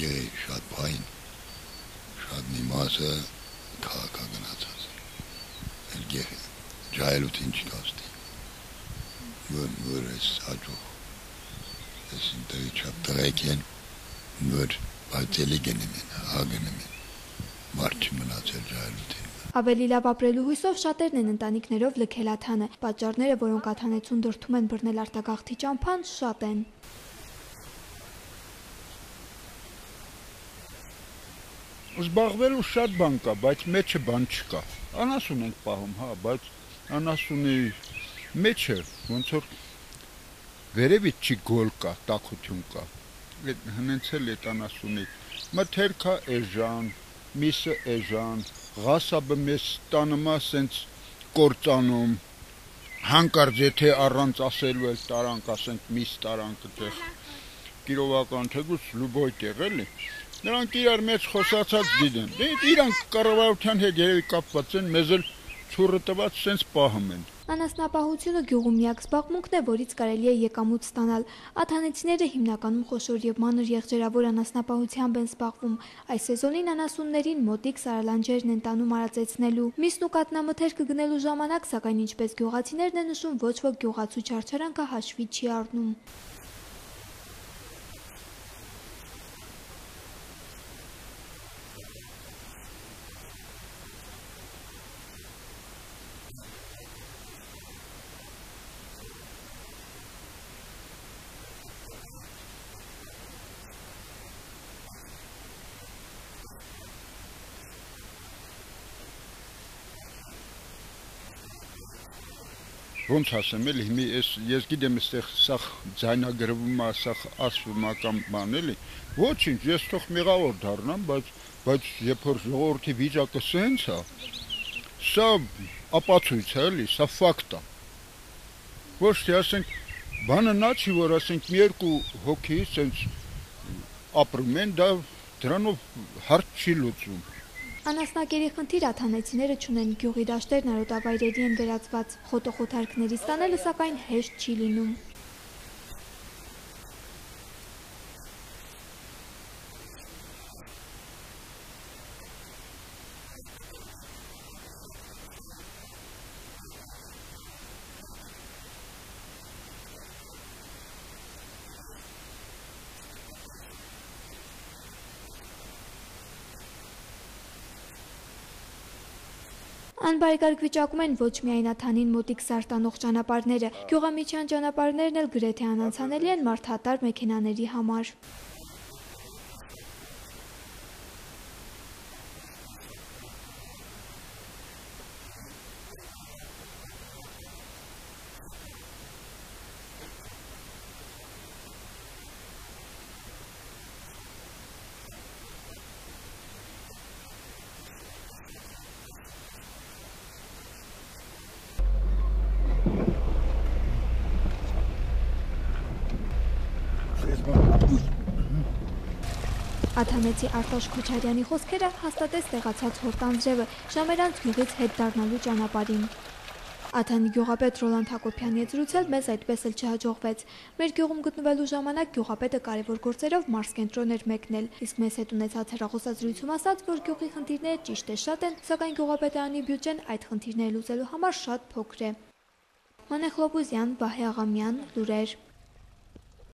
Եղի շատ բայն, շատ մի մասը քաղաքագնացած է։ Ջայլութին չկաստի։ Որ ես հաջող։ Ես ինտերի չապ տղայք են, որ բացելի գնում են, հագնում են։ Մարդ չմնացել ջայլութին։ Ավելի լավ ապրելու հույսով շատերն են ընտանիքներով լքել Աթանը։ Պատճառները, որոնք Աթանեցուն դրդում են բռնել արտագաղթի ճամփան, շատ են։ Զբաղվելու շատ բան կա, բայց մեջը բան չկա։ Անասուն ենք պահում, հա, բայց անասունի մեջը ոնց որ վերևից չի գոլ կա, տաքություն կա։ Հնենց էլ այդ անասունի մթերքա էժան, միսը էժան, ղասաբը մեզ տանումա սենց կործանում, հանկարծ եթե առանց ասելու էլ տարանք, ասենք միս տարանք այդեղ կիրովական թեգուց լուբոյ տեղ էլի, նրանք իրար մեջ խոսացած գիտեն, իրանք կառավարության հետ երևի կապված են, մեզ էլ ցուրը տված սենց պահում են։ Անասնապահությունը գյուղում միակ զբաղմունքն է, որից կարելի է եկամուտ ստանալ։ Աթանեցիները հիմնականում խոշոր եւ մանր եղջերավոր անասնապահությամբ են զբաղվում։ Այս սեզոնին անասուններին մոտիկ սարալանջերն են տանում արածեցնելու։ Միսն ու կատնամթերքը գնելու ժամանակ, սակայն ինչպես գյուղացիներն են նշում, ոչ ոք գյուղացու չարչարանքը հաշվի չի առնում։ Ոնց ասեմ էլի, ես գիտեմ այստեղ սախ ձայնագրվում է, սախ ասվում է կամ բան էլի, ոչինչ, ես թող մեղավոր դառնամ, բայց երբ որ ժողովրդի վիճակը սենց է, սա ապացույց է էլի, սա ֆակտ է։ Ոչ թե ասենք, բանը նա չի, որ ասենք մի երկու հոգի սենց ապրում են, դրանով հարց չի լուծում։ Անասնակերի խնդիր աթանեցիները չունեն, գյուղի դաշտերն արոտավայրերի են վերածված, խոտոխոթարքների ստանելը սակայն հեշտ չի լինում։ Անբարեկարգ վիճակում են ոչ միայն Աթանին մոտիկ սար տանող ճանապարհները, գյուղամիջյան ճանապարհներն էլ գրեթե անանցանելի են մարդատար մեքենաների համար։ Աթանեցի Արտաշ Քոչարյանի խոսքերը հաստատեց տեղացած Հորտանձրևը ժամեր անց գյուղից հետ դառնալու ճանապարհին։ Աթանի գյուղապետ Ռոլանդ Հակոբյանի հետ զրուցել մեզ այդպես էլ չհաջողվեց։ Մեր գյուղում գտնվելու ժամանակ գյուղապետը կարևոր գործերով մարզկենտրոն էր մեկնել, իսկ մեզ հետ ունեցած հեռախոսազրույցում ասաց, որ գյուղի խնդիրները ճիշտ է շատ են, սակայն գյուղապետարանի բյուջեն այդ խնդիրները լուծելու համար շատ փոքր է։ Մանեխ Լոբուզյան, Վահե Աղամյան, լուրեր։